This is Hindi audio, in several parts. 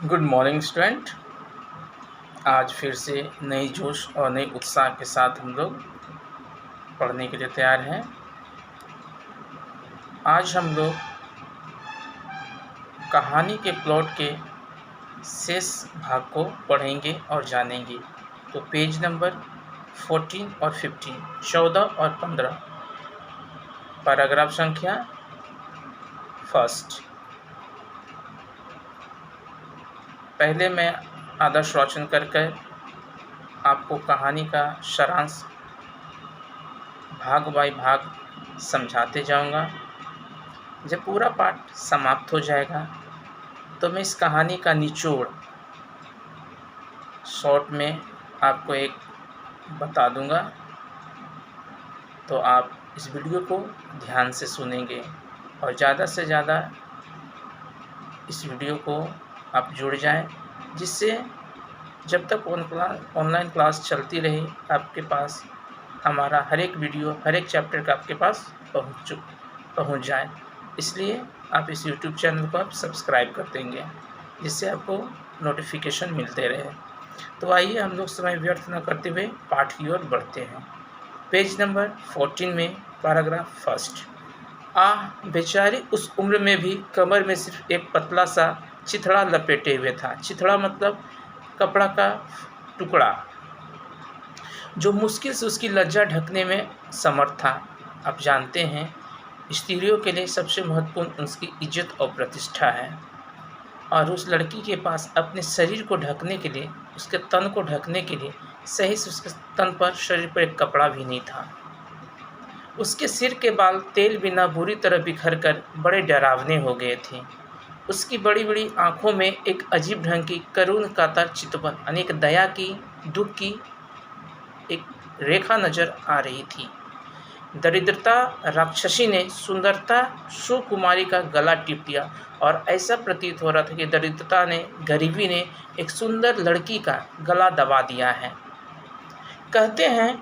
Good morning student. आज फिर से नई जोश और नई उत्साह के साथ हम लोग पढ़ने के लिए तैयार हैं। आज हम लोग कहानी के प्लॉट के शेष भाग को पढ़ेंगे और जानेंगे। तो पेज नंबर 14 और 15, 14 और 15, पैराग्राफ संख्या फर्स्ट। पहले मैं आदर्श वाचन करके आपको कहानी का सारांश भाग बाय भाग समझाते जाऊंगा। जब पूरा पाठ समाप्त हो जाएगा तो मैं इस कहानी का निचोड़ शॉर्ट में आपको एक बता दूंगा, तो आप इस वीडियो को ध्यान से सुनेंगे और ज़्यादा से ज़्यादा इस वीडियो को आप जुड़ जाएं, जिससे जब तक ऑनलाइन क्लास चलती रहे आपके पास हमारा हर एक वीडियो, हर एक चैप्टर का आपके पास पहुंच जाए। इसलिए आप इस YouTube चैनल को आप सब्सक्राइब कर देंगे, जिससे आपको नोटिफिकेशन मिलते रहे। तो आइए हम लोग समय व्यर्थ न करते हुए पाठ की ओर बढ़ते हैं। पेज नंबर 14 में पैराग्राफ फर्स्ट। बेचारी उस उम्र में भी कमर में सिर्फ एक पतला सा चिथड़ा लपेटे हुए था। चिथड़ा मतलब कपड़ा का टुकड़ा, जो मुश्किल से उसकी लज्जा ढकने में समर्थ था। आप जानते हैं, स्त्रियों के लिए सबसे महत्वपूर्ण उसकी इज्जत और प्रतिष्ठा है, और उस लड़की के पास अपने शरीर को ढकने के लिए, उसके तन को ढकने के लिए सही से उसके तन पर, शरीर पर एक कपड़ा भी नहीं था। उसके सिर के बाल तेल बिना बुरी तरह बिखर कर बड़े डरावने हो गए थे। उसकी बड़ी बड़ी आँखों में एक अजीब ढंग की करुण कातर चितवन, अनेक दया की, दुख की एक रेखा नजर आ रही थी। दरिद्रता राक्षसी ने सुंदरता सुकुमारी का गला टिप दिया, और ऐसा प्रतीत हो रहा था कि दरिद्रता ने, गरीबी ने एक सुंदर लड़की का गला दबा दिया है। कहते हैं,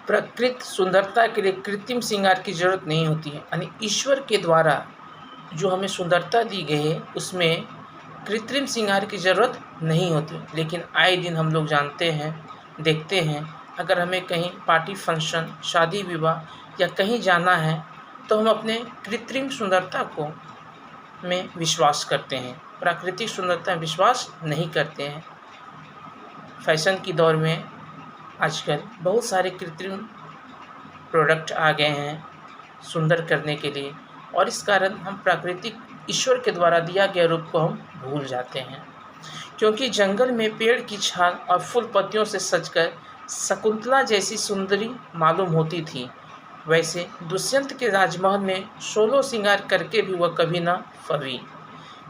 प्रकृति सुंदरता के लिए कृत्रिम श्रृंगार की जरूरत नहीं होती है। यानी ईश्वर के द्वारा जो हमें सुंदरता दी गई है, उसमें कृत्रिम श्रृंगार की ज़रूरत नहीं होती। लेकिन आए दिन हम लोग जानते हैं, देखते हैं, अगर हमें कहीं पार्टी फंक्शन, शादी विवाह या कहीं जाना है तो हम अपने कृत्रिम सुंदरता को में विश्वास करते हैं, प्राकृतिक सुंदरता में विश्वास नहीं करते हैं। फैशन की दौर में आजकल बहुत सारे कृत्रिम प्रोडक्ट आ गए हैं सुंदर करने के लिए, और इस कारण हम प्राकृतिक ईश्वर के द्वारा दिया गया रूप को हम भूल जाते हैं। क्योंकि जंगल में पेड़ की छाल और फूल पत्तियों से सजकर शकुंतला जैसी सुंदरी मालूम होती थी, वैसे दुष्यंत के राजमहल में 16 श्रृंगार करके भी वह कभी न फबी।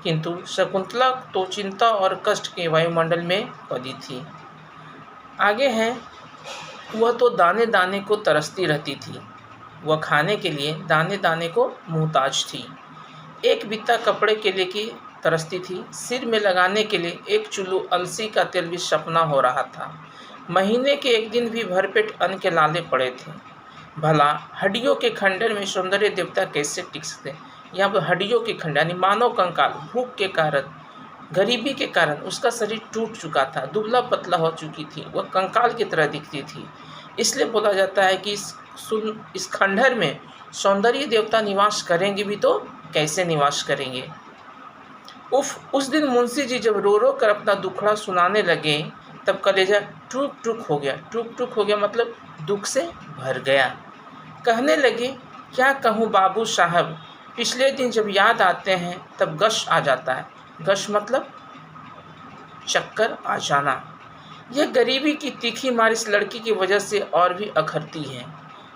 किंतु शकुंतला तो चिंता और कष्ट के वायुमंडल में पली थी। आगे है, वह तो दाने दाने को तरसती रहती थी। वह खाने के लिए दाने दाने को मुहताज थी। एक बित्ता कपड़े के लिए की तरसती थी। सिर में लगाने के लिए एक चुल्लू अलसी का तेल भी सपना हो रहा था। महीने के एक दिन भी भरपेट अन्न के लाले पड़े थे। भला हड्डियों के खंडर में सौंदर्य देवता कैसे टिक सकते? यहाँ पर हड्डियों के खंडर यानी मानव कंकाल, भूख के कारण, गरीबी के कारण उसका शरीर टूट चुका था, दुबला पतला हो चुकी थी, वह कंकाल की तरह दिखती थी। इसलिए बोला जाता है कि इस खंडहर में सौंदर्य देवता निवास करेंगे भी तो कैसे निवास करेंगे। उस दिन मुंशी जी जब रो रो कर अपना दुखड़ा सुनाने लगे, तब कलेजा टूक टूक हो गया। टूक टूक हो गया मतलब दुख से भर गया। कहने लगे, क्या कहूँ बाबू साहब, पिछले दिन जब याद आते हैं तब गश आ जाता है। गश मतलब चक्कर आ जाना। यह गरीबी की तीखी मार इस लड़की की वजह से और भी अखरती है।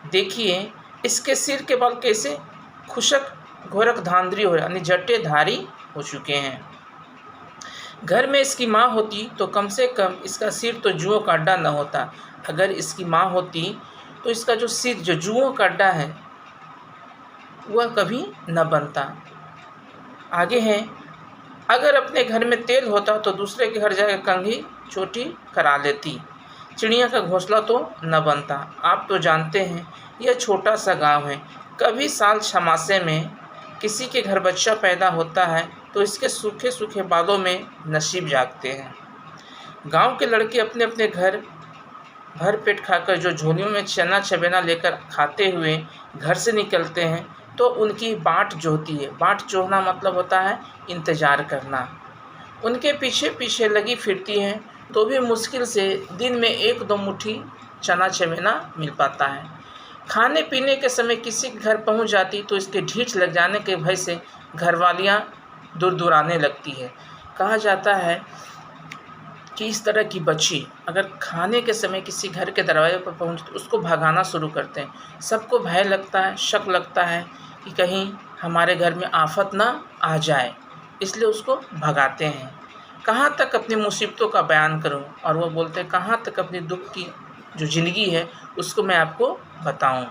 देखिए, इसके सिर के बाल कैसे खुशक घोरक धांधरी हो, यानी जट्टेधारी हो चुके हैं। घर में इसकी माँ होती तो कम से कम इसका सिर तो जुओं का अड्डा न होता। अगर इसकी माँ होती तो इसका जो सिर, जो जुओं का अड्डा है, वह कभी न बनता। आगे है, अगर अपने घर में तेल होता तो दूसरे के घर जाकर कंघी चोटी करा लेती। चिड़िया का घोंसला तो न बनता। आप तो जानते हैं, यह छोटा सा गांव है। कभी साल छमासे में किसी के घर बच्चा पैदा होता है तो इसके सूखे सूखे बालों में नसीब जागते हैं। गांव के लड़के अपने अपने घर भर पेट खाकर जो झोलियों में चना चबेना लेकर खाते हुए घर से निकलते हैं, तो उनकी बाट जोहती है। बाट जोहना मतलब होता है इंतज़ार करना। उनके पीछे पीछे लगी फिरती हैं, तो भी मुश्किल से दिन में 1-2 मुट्ठी चना चबेना मिल पाता है। खाने पीने के समय किसी के घर पहुंच जाती तो इसके ढीठ लग जाने के भय से घरवालियां दूर दूराने लगती है। कहा जाता है कि इस तरह की बच्ची अगर खाने के समय किसी घर के दरवाजे पर पहुंचे तो उसको भगाना शुरू करते हैं। सबको भय लगता है, शक लगता है कि कहीं हमारे घर में आफत ना आ जाए, इसलिए उसको भगाते हैं। कहाँ तक अपनी मुसीबतों का बयान करूं, और वो बोलते हैं कहाँ तक अपनी दुख की जो ज़िंदगी है उसको मैं आपको बताऊं।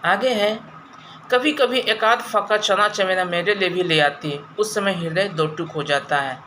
आगे है, कभी कभी एक आध फाका चना चमेना मेरे लिए भी ले आती है। उस समय हृदय दो टुक हो जाता है।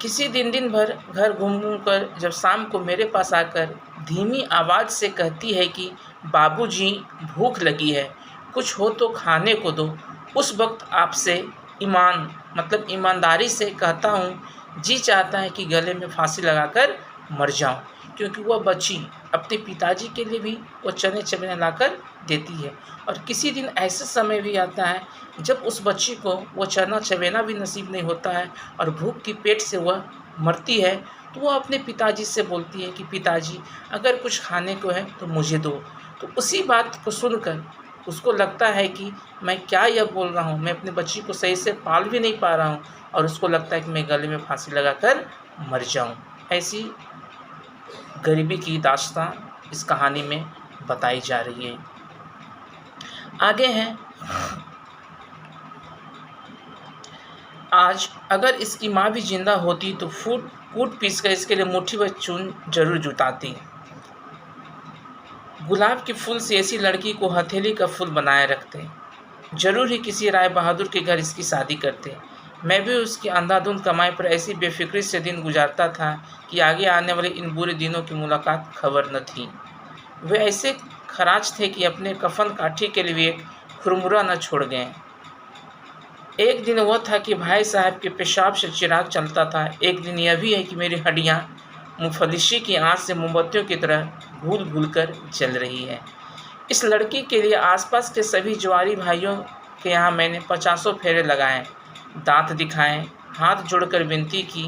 किसी दिन भर घर घूम कर जब शाम को मेरे पास आकर धीमी आवाज़ से कहती है कि बाबूजी भूख लगी है, कुछ हो तो खाने को दो, उस वक्त आपसे ईमानदारी से कहता हूँ, जी चाहता है कि गले में फांसी लगाकर मर जाऊँ, क्योंकि वह बच्ची अपने पिताजी के लिए भी वो चने चमेने लाकर देती है। और किसी दिन ऐसा समय भी आता है जब उस बच्ची को वो चना चमेना भी नसीब नहीं होता है और भूख की पेट से वह मरती है, तो वह अपने पिताजी से बोलती है कि पिताजी अगर कुछ खाने को है तो मुझे दो। तो उसी बात को सुनकर उसको लगता है कि मैं क्या यह बोल रहा हूँ, मैं अपने बच्ची को सही से पाल भी नहीं पा रहा हूँ, और उसको लगता है कि मैं गले में फांसी लगाकर मर जाऊँ। ऐसी गरीबी की दास्तां इस कहानी में बताई जा रही है। आगे है, आज अगर इसकी माँ भी जिंदा होती तो कूट पीस कर इसके लिए मुट्ठी भर चून जरूर जुटाती। गुलाब के फूल से ऐसी लड़की को हथेली का फूल बनाए रखते, जरूर ही किसी राय बहादुर के घर इसकी शादी करते। मैं भी उसकी अंधाधुंध कमाई पर ऐसी बेफिक्री से दिन गुजारता था कि आगे आने वाले इन बुरे दिनों की मुलाकात खबर न थी। वे ऐसे खराज थे कि अपने कफन काठी के लिए एक खुरमुरा न छोड़ गए। एक दिन वह था कि भाई साहब के पेशाब से चिराग चलता था। एक दिन यह भी है कि मेरी हड्डियाँ मुफलिसी की आँच से मोमबत्तियों की तरह घूल घूल कर जल रही है। इस लड़की के लिए आसपास के सभी जुआरी भाइयों के यहाँ मैंने 50 फेरे लगाए, दांत दिखाए, हाथ जोड़कर विनती की,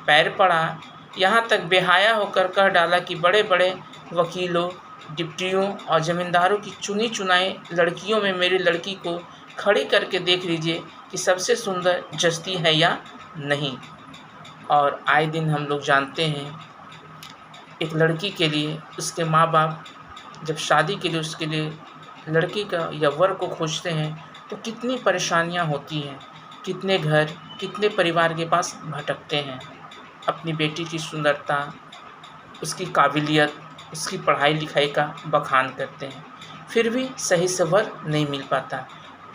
पैर पड़ा, यहाँ तक बेहाया होकर कह डाला कि बड़े बड़े वकीलों, डिप्टियों और ज़मींदारों की चुनी चुनाई लड़कियों में मेरी लड़की को खड़ी करके देख लीजिए कि सबसे सुंदर जचती है या नहीं। और आए दिन हम लोग जानते हैं एक लड़की के लिए उसके माँ बाप जब शादी के लिए उसके लिए लड़की का या वर को खोजते हैं तो कितनी परेशानियां होती हैं, कितने घर, कितने परिवार के पास भटकते हैं। अपनी बेटी की सुंदरता, उसकी काबिलियत, उसकी पढ़ाई लिखाई का बखान करते हैं, फिर भी सही से वर नहीं मिल पाता।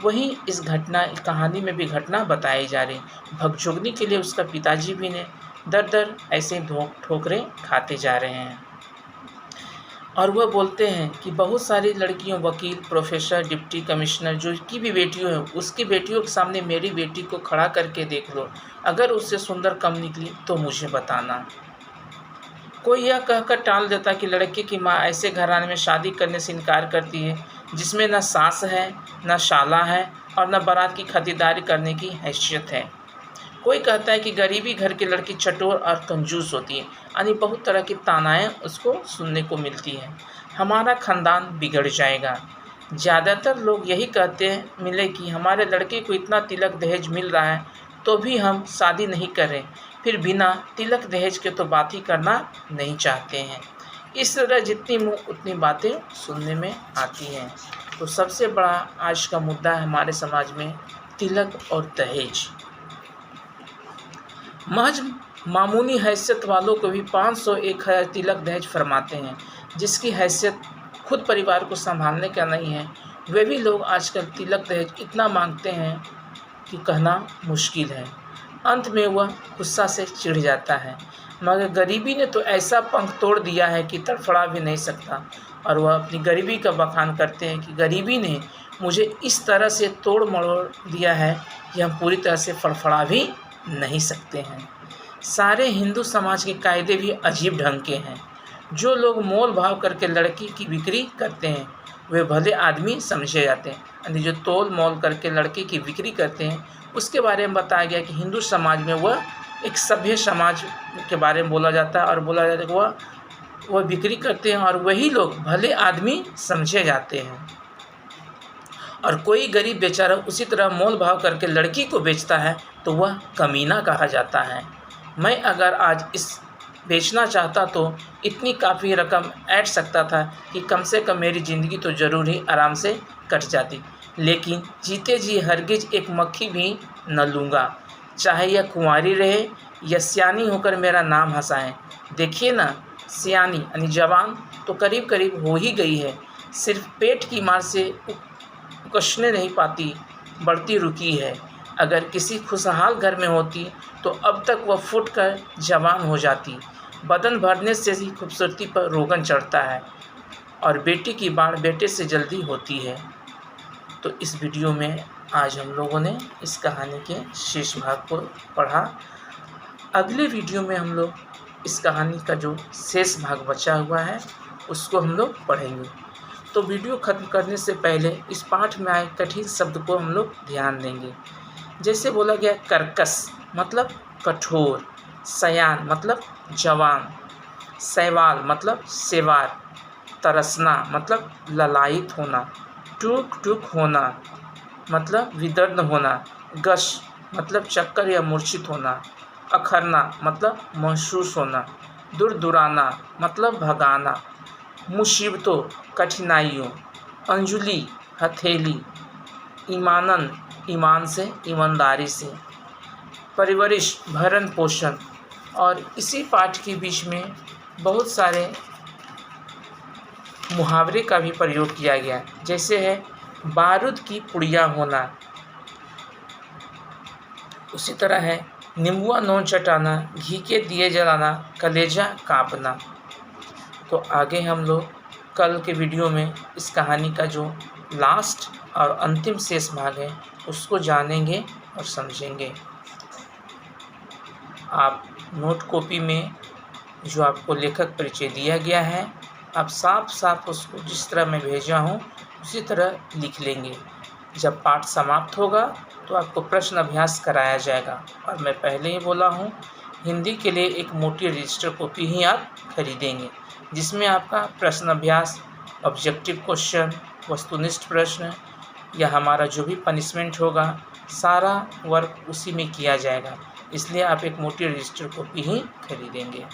वहीं इस कहानी में भी घटना बताई जा रही। भगजोगनी के लिए उसका पिताजी भी ने दर ऐसे ठोकरें खाते जा रहे हैं। और वह बोलते हैं कि बहुत सारी लड़कियों, वकील, प्रोफेसर, डिप्टी कमिश्नर जो की भी बेटियों हैं, उसकी बेटियों के सामने मेरी बेटी को खड़ा करके देख लो, अगर उससे सुंदर कम निकली तो मुझे बताना। कोई यह कहकर टाल देता कि लड़के की माँ ऐसे घराने में शादी करने से इनकार करती है जिसमें न सास है, न शाला है और न बारात की खरीदारी करने की हैसियत है। कोई कहता है कि गरीबी घर की लड़की चटोर और कंजूस होती है, यानी बहुत तरह की तानाएं उसको सुनने को मिलती हैं। हमारा ख़ानदान बिगड़ जाएगा। ज़्यादातर लोग यही कहते हैं मिले कि हमारे लड़के को इतना तिलक दहेज मिल रहा है तो भी हम शादी नहीं करें, फिर बिना तिलक दहेज के तो बात ही करना नहीं चाहते हैं। इस तरह जितनी मुँह उतनी बातें सुनने में आती हैं। तो सबसे बड़ा आज का मुद्दा है हमारे समाज में तिलक और दहेज। महज मामूली हैसियत वालों को भी 500-1000 तिलक दहेज फरमाते हैं, जिसकी हैसियत खुद परिवार को संभालने का नहीं है। वे भी लोग आजकल तिलक दहेज इतना मांगते हैं कि कहना मुश्किल है। अंत में वह गुस्सा से चिढ़ जाता है, मगर गरीबी ने तो ऐसा पंख तोड़ दिया है कि तड़फड़ा भी नहीं सकता। और वह अपनी गरीबी का बखान करते हैं कि गरीबी ने मुझे इस तरह से तोड़ मरोड़ दिया है कि हम पूरी तरह से फड़फड़ा भी नहीं सकते हैं। सारे हिंदू समाज के कायदे भी अजीब ढंग के हैं। जो लोग मोल भाव करके लड़की की बिक्री करते हैं वे भले आदमी समझे जाते हैं। यानी जो तोल मोल करके लड़की की बिक्री करते हैं उसके बारे में बताया गया कि हिंदू समाज में वह एक सभ्य समाज के बारे में बोला जाता है और बोला जाता है कि वह बिक्री करते हैं और वही लोग भले आदमी समझे जाते हैं। और कोई गरीब बेचारा उसी तरह मोल भाव करके लड़की को बेचता है तो वह कमीना कहा जाता है। मैं अगर आज इस बेचना चाहता तो इतनी काफ़ी रकम ऐड सकता था कि कम से कम मेरी ज़िंदगी तो ज़रूर ही आराम से कट जाती, लेकिन जीते जी हरगिज एक मक्खी भी न लूँगा, चाहे यह कुंवारी रहे या सियानी होकर मेरा नाम हंसाएं। देखिए ना, सियानी यानी जवान तो करीब करीब हो ही गई है, सिर्फ पेट की मार से उकसने नहीं पाती, बढ़ती रुकी है। अगर किसी खुशहाल घर में होती तो अब तक वह फुट कर जवान हो जाती। बदन भरने से ही खूबसूरती पर रोगन चढ़ता है और बेटी की बाढ़ बेटे से जल्दी होती है। तो इस वीडियो में आज हम लोगों ने इस कहानी के शेष भाग को पढ़ा। अगले वीडियो में हम लोग इस कहानी का जो शेष भाग बचा हुआ है उसको हम लोग पढ़ेंगे। तो वीडियो ख़त्म करने से पहले इस पाठ में आए कठिन शब्द को हम लोग ध्यान देंगे। जैसे बोला गया कर्कश मतलब कठोर, सयान मतलब जवान, शैवाल मतलब सेवार, तरसना मतलब ललायित होना, टूक टूक होना मतलब विदर्द होना, गश मतलब चक्कर या मूर्छित होना, अखरना मतलब महसूस होना, दुरदुराना मतलब भगाना, मुसीबतों कठिनाइयों, अंजुलि हथेली, ईमानन ईमान से ईमानदारी से, परिवरिश भरण पोषण। और इसी पाठ के बीच में बहुत सारे मुहावरे का भी प्रयोग किया गया, जैसे है बारूद की पुड़िया होना, उसी तरह है नींबुआ नोन चटाना, घी के दिए जलाना, कलेजा कांपना। तो आगे हम लोग कल के वीडियो में इस कहानी का जो लास्ट और अंतिम शेष भाग है उसको जानेंगे और समझेंगे। आप नोट कॉपी में जो आपको लेखक परिचय दिया गया है आप साफ साफ उसको जिस तरह मैं भेजा हूँ उसी तरह लिख लेंगे। जब पाठ समाप्त होगा तो आपको प्रश्न अभ्यास कराया जाएगा। और मैं पहले ही बोला हूँ हिंदी के लिए एक मोटी रजिस्टर कॉपी ही आप खरीदेंगे जिसमें आपका प्रश्न अभ्यास, ऑब्जेक्टिव क्वेश्चन, वस्तुनिष्ठ प्रश्न या हमारा जो भी पनिशमेंट होगा सारा वर्क उसी में किया जाएगा। इसलिए आप एक मोटी रजिस्टर कॉपी ही खरीदेंगे।